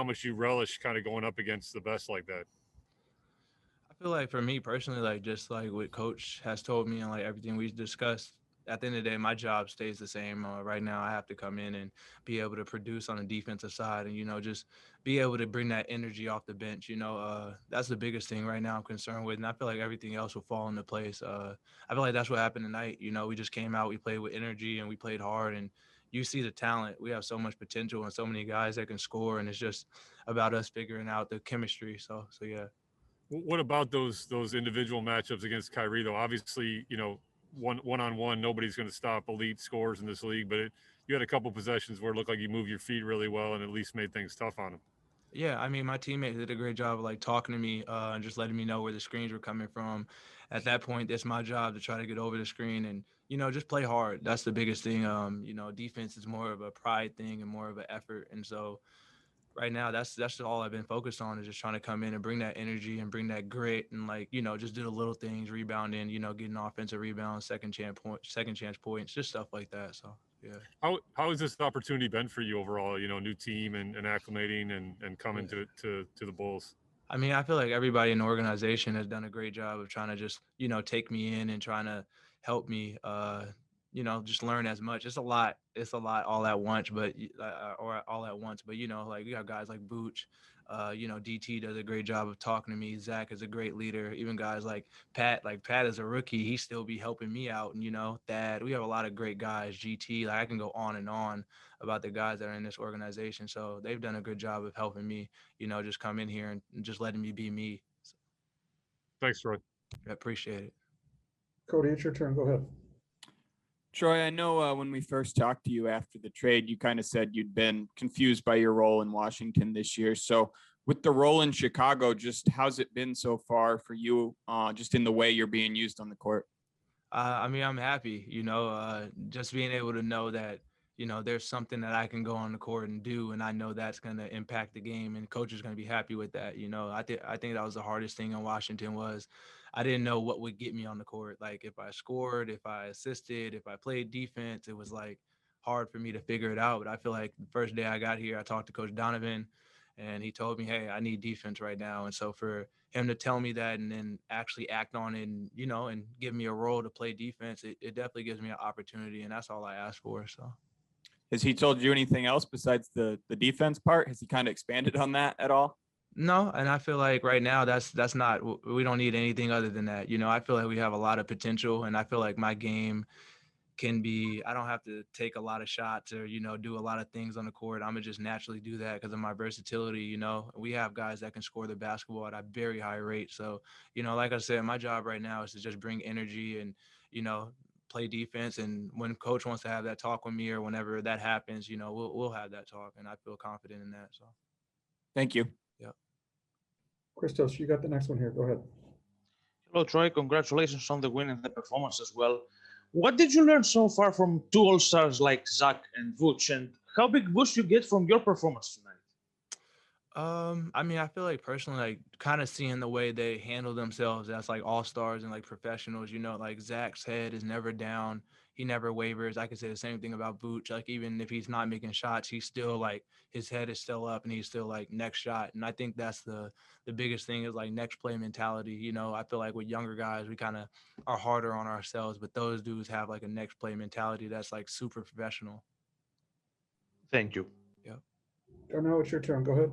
much you relish kind of going up against the best like that. I feel like for me personally, like just like what coach has told me and like everything we discussed, at the end of the day, my job stays the same. Right now, I have to come in and be able to produce on the defensive side and, just be able to bring that energy off the bench. That's the biggest thing right now I'm concerned with. And I feel like everything else will fall into place. I feel like that's what happened tonight. We just came out, we played with energy and we played hard. And you see the talent. We have so much potential and so many guys that can score. And it's just about us figuring out the chemistry. So yeah. What about those individual matchups against Kyrie though? Obviously, one on one, nobody's going to stop elite scores in this league. But you had a couple possessions where it looked like you moved your feet really well and at least made things tough on him. Yeah, I mean, my teammates did a great job of like talking to me and just letting me know where the screens were coming from. At that point, it's my job to try to get over the screen and just play hard. That's the biggest thing. Defense is more of a pride thing and more of an effort. And so right now, that's all I've been focused on is just trying to come in and bring that energy and bring that grit and like just do the little things, rebounding, getting offensive rebounds, second chance points, just stuff like that. So yeah. How has this opportunity been for you overall? New team and acclimating and coming to the Bulls. I mean, I feel like everybody in the organization has done a great job of trying to just, take me in and trying to help me, just learn as much. It's a lot. It's a lot all at once, or all at once. But, like you have guys like Vooch, DT does a great job of talking to me. Zach is a great leader. Even guys like Pat is a rookie. He still be helping me out. And, Thad, we have a lot of great guys. GT, like I can go on and on about the guys that are in this organization. So they've done a good job of helping me, just come in here and just letting me be me. So, thanks, Troy. I appreciate it. Cody, it's your turn. Go ahead. Troy, I know when we first talked to you after the trade, you kind of said you'd been confused by your role in Washington this year. So with the role in Chicago, just how's it been so far for you, just in the way you're being used on the court? I mean, I'm happy, just being able to know that, there's something that I can go on the court and do. And I know that's going to impact the game and coach is going to be happy with that. I think that was the hardest thing in Washington was I didn't know what would get me on the court. Like if I scored, if I assisted, if I played defense, it was like hard for me to figure it out. But I feel like the first day I got here, I talked to Coach Donovan and he told me, hey, I need defense right now. And so for him to tell me that and then actually act on it and, and give me a role to play defense, it definitely gives me an opportunity. And that's all I asked for. So. Has he told you anything else besides the defense part? Has he kind of expanded on that at all? No, and I feel like right now that's not, we don't need anything other than that. I feel like we have a lot of potential and I feel like my game can be, I don't have to take a lot of shots or, do a lot of things on the court. I'm gonna just naturally do that because of my versatility. We have guys that can score the basketball at a very high rate. So, like I said, my job right now is to just bring energy and, play defense. And when coach wants to have that talk with me or whenever that happens, we'll have that talk and I feel confident in that. So. Thank you. Yeah. Christos, you got the next one here. Go ahead. Hello, Troy. Congratulations on the win and the performance as well. What did you learn so far from two All-Stars like Zach and Vooch, and how big boost you get from your performance tonight? I mean, I feel like personally, like kind of seeing the way they handle themselves as like all-stars and like professionals, like Zach's head is never down. He never wavers. I could say the same thing about Vooch. Like even if he's not making shots, he's still like his head is still up and he's still like next shot. And I think that's the biggest thing is like next play mentality. I feel like with younger guys, we kind of are harder on ourselves, but those dudes have like a next play mentality that's like super professional. Thank you. Yeah. Darnell, it's your turn. Go ahead.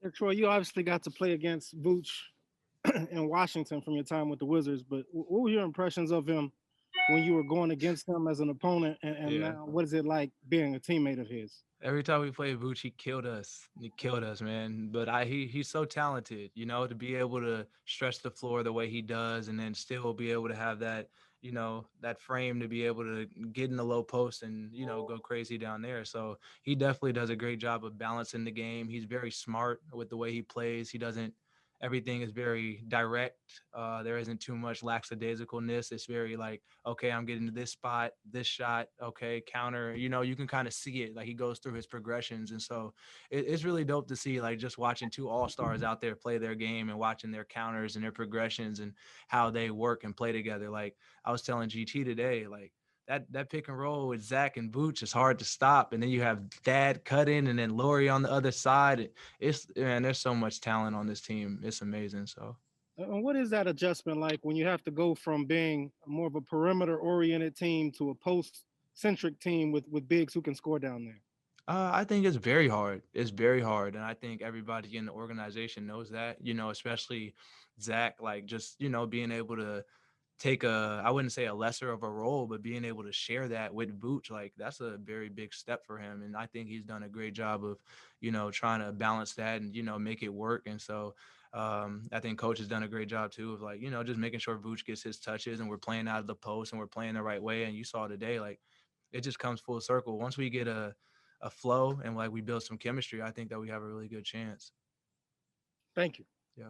Yeah, Troy, you obviously got to play against Vooch in Washington from your time with the Wizards, but what were your impressions of him when you were going against him as an opponent? And now what is it like being a teammate of his? Every time we played Vooch, he killed us. He killed us, man. But he's so talented, to be able to stretch the floor the way he does and then still be able to have that, that frame to be able to get in the low post and, go crazy down there. So he definitely does a great job of balancing the game. He's very smart with the way he plays. Everything is very direct. There isn't too much lackadaisicalness. It's very like, okay, I'm getting to this spot, this shot, okay, counter. You can kind of see it. Like he goes through his progressions. And so it's really dope to see like just watching two all-stars out there play their game and watching their counters and their progressions and how they work and play together. Like I was telling GT today, like that pick and roll with Zach and Vooch is hard to stop. And then you have Dad cutting and then Laurie on the other side. It's man, there's so much talent on this team. It's amazing. So And what is that adjustment like when you have to go from being more of a perimeter oriented team to a post centric team with bigs who can score down there? I think it's very hard. It's very hard. And I think everybody in the organization knows that, especially Zach, like just, being able to take I wouldn't say a lesser of a role, but being able to share that with Vooch, like that's a very big step for him. And I think he's done a great job of, trying to balance that and, make it work. And so I think coach has done a great job too of like, just making sure Vooch gets his touches and we're playing out of the post and we're playing the right way. And you saw today, like it just comes full circle. Once we get a flow and like we build some chemistry, I think that we have a really good chance. Thank you. Yeah.